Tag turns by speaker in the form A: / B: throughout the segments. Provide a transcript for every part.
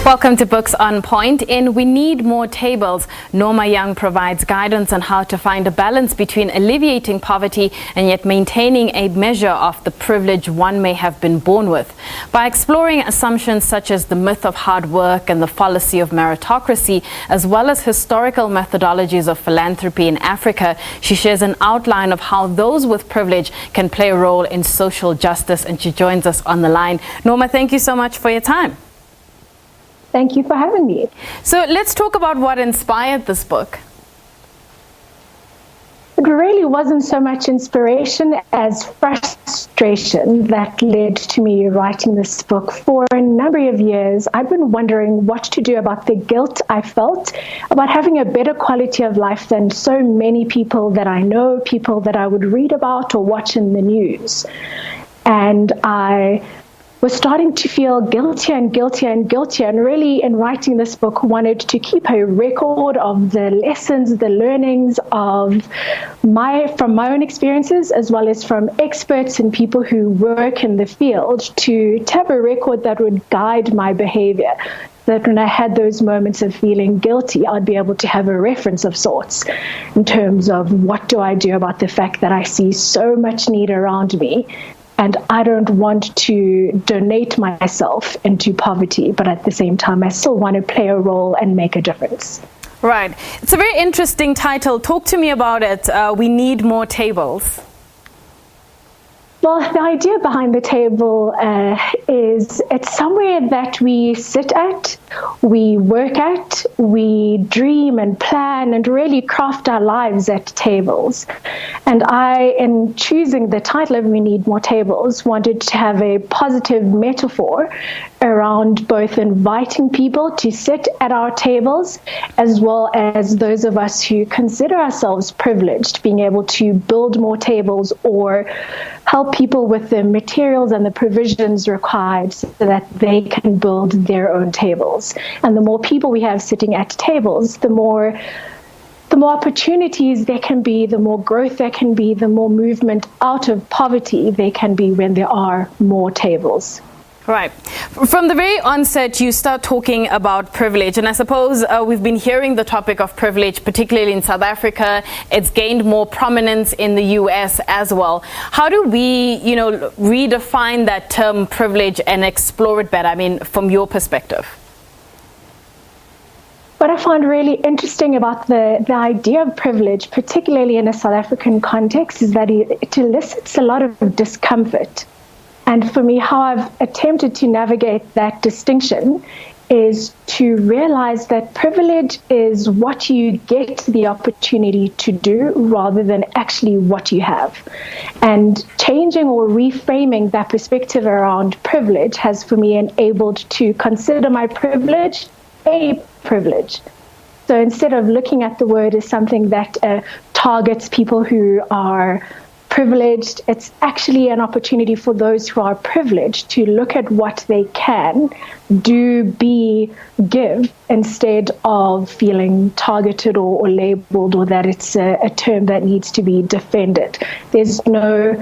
A: Welcome to Books on Point. In We Need More Tables, Norma Young provides guidance on how to find a balance between alleviating poverty and yet maintaining a measure of the privilege one may have been born with. By exploring assumptions such as the myth of hard work and the fallacy of meritocracy, as well as historical methodologies of philanthropy in Africa, she shares an outline of how those with privilege can play a role in social justice, and she joins us on the line. Norma, thank you so much for your time.
B: Thank you for having me.
A: So let's talk about what inspired this book.
B: It really wasn't so much inspiration as frustration that led to me writing this book. For a number of years, I've been wondering what to do about the guilt I felt about having a better quality of life than so many people that I know, people that I would read about or watch in the news. And I was starting to feel guiltier and guiltier and guiltier, and really in writing this book wanted to keep a record of the lessons, the learnings from my own experiences, as well as from experts and people who work in the field, to have a record that would guide my behavior. That when I had those moments of feeling guilty, I'd be able to have a reference of sorts in terms of what do I do about the fact that I see so much need around me. And I don't want to donate myself into poverty, but at the same time, I still want to play a role and make a difference.
A: Right. It's a very interesting title. Talk to me about it. We Need More Tables.
B: Well, the idea behind the table is it's somewhere that we sit at, we work at, we dream and plan and really craft our lives at tables. And I, in choosing the title of We Need More Tables, wanted to have a positive metaphor around both inviting people to sit at our tables, as well as those of us who consider ourselves privileged, being able to build more tables or help people with the materials and the provisions required so that they can build their own tables. And the more people we have sitting at tables, the more opportunities there can be, the more growth there can be, the more movement out of poverty there can be when there are more tables.
A: Right. From the very onset, you start talking about privilege. And I suppose we've been hearing the topic of privilege, particularly in South Africa. It's gained more prominence in the US as well. How do we, redefine that term privilege and explore it better? I mean, from your perspective.
B: What I find really interesting about the idea of privilege, particularly in a South African context, is that it elicits a lot of discomfort. And for me, how I've attempted to navigate that distinction is to realize that privilege is what you get the opportunity to do rather than actually what you have. And changing or reframing that perspective around privilege has, for me, enabled to consider my privilege a privilege. So instead of looking at the word as something that targets people who are privileged, it's actually an opportunity for those who are privileged to look at what they can do, be, give, instead of feeling targeted or labeled, or that it's a term that needs to be defended. There's no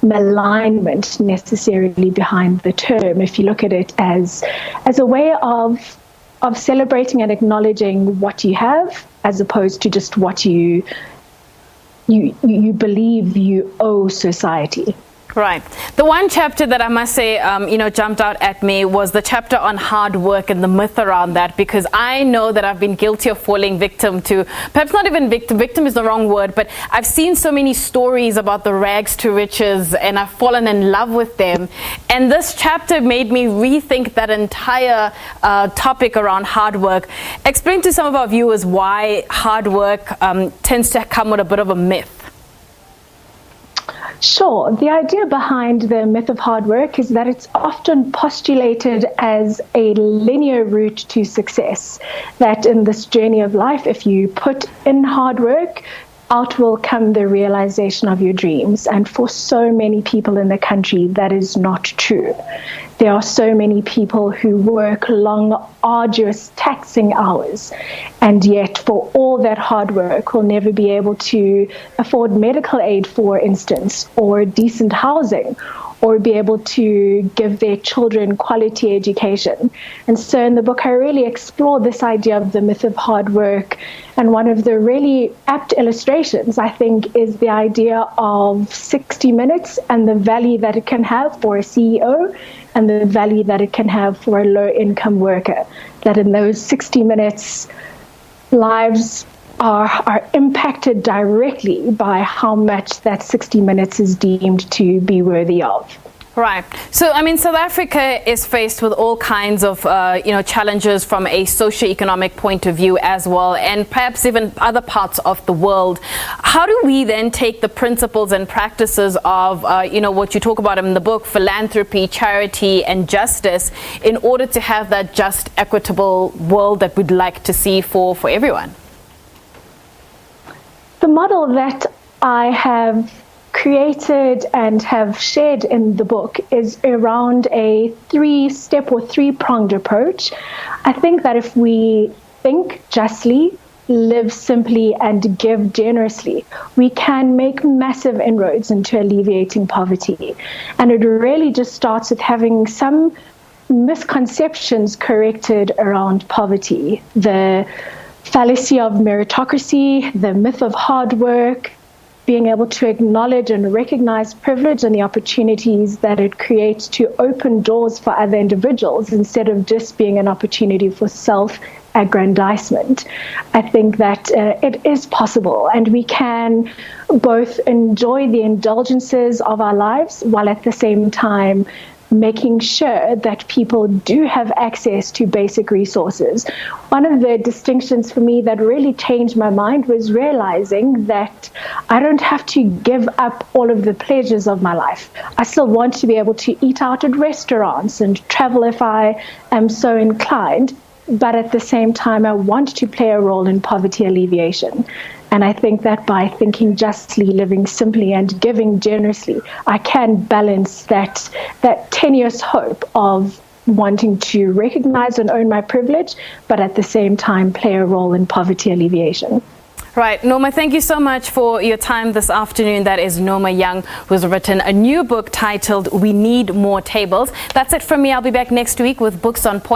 B: malignment necessarily behind the term if you look at it as a way of celebrating and acknowledging what you have, as opposed to just what you believe you owe society.
A: Right. The one chapter that I must say, jumped out at me was the chapter on hard work and the myth around that, because I know that I've been guilty of falling victim to, perhaps not even victim is the wrong word, but I've seen so many stories about the rags to riches and I've fallen in love with them. And this chapter made me rethink that entire topic around hard work. Explain to some of our viewers why hard work tends to come with a bit of a myth.
B: Sure. The idea behind the myth of hard work is that it's often postulated as a linear route to success, that in this journey of life, if you put in hard work, out will come the realization of your dreams. And for so many people in the country, that is not true. there are so many people who work long, arduous, taxing hours, and yet for all that hard work will never be able to afford medical aid, for instance, or decent housing, or be able to give their children quality education. And so in the book, I really explore this idea of the myth of hard work. And one of the really apt illustrations, I think, is the idea of 60 minutes and the value that it can have for a CEO and the value that it can have for a low-income worker. That in those 60 minutes, lives are impacted directly by how much that 60 minutes is deemed to be worthy of.
A: Right. So, I mean, South Africa is faced with all kinds of, challenges from a socio-economic point of view as well, and perhaps even other parts of the world. How do we then take the principles and practices of, what you talk about in the book, philanthropy, charity, and justice, in order to have that just, equitable world that we'd like to see for everyone?
B: The model that I have created and have shared in the book is around a three-step or three-pronged approach. I think that if we think justly, live simply, and give generously, we can make massive inroads into alleviating poverty. And it really just starts with having some misconceptions corrected around poverty. The fallacy of meritocracy, the myth of hard work, being able to acknowledge and recognize privilege and the opportunities that it creates to open doors for other individuals instead of just being an opportunity for self-aggrandizement. I think that it is possible, and we can both enjoy the indulgences of our lives while at the same time making sure that people do have access to basic resources. One of the distinctions for me that really changed my mind was realizing that I don't have to give up all of the pleasures of my life. I still want to be able to eat out at restaurants and travel if I am so inclined, but at the same time, I want to play a role in poverty alleviation. And I think that by thinking justly, living simply, and giving generously, I can balance that tenuous hope of wanting to recognize and own my privilege, but at the same time play a role in poverty alleviation.
A: Right. Norma, thank you so much for your time this afternoon. That is Norma Young, who's written a new book titled We Need More Tables. That's it from me. I'll be back next week with Books on Point.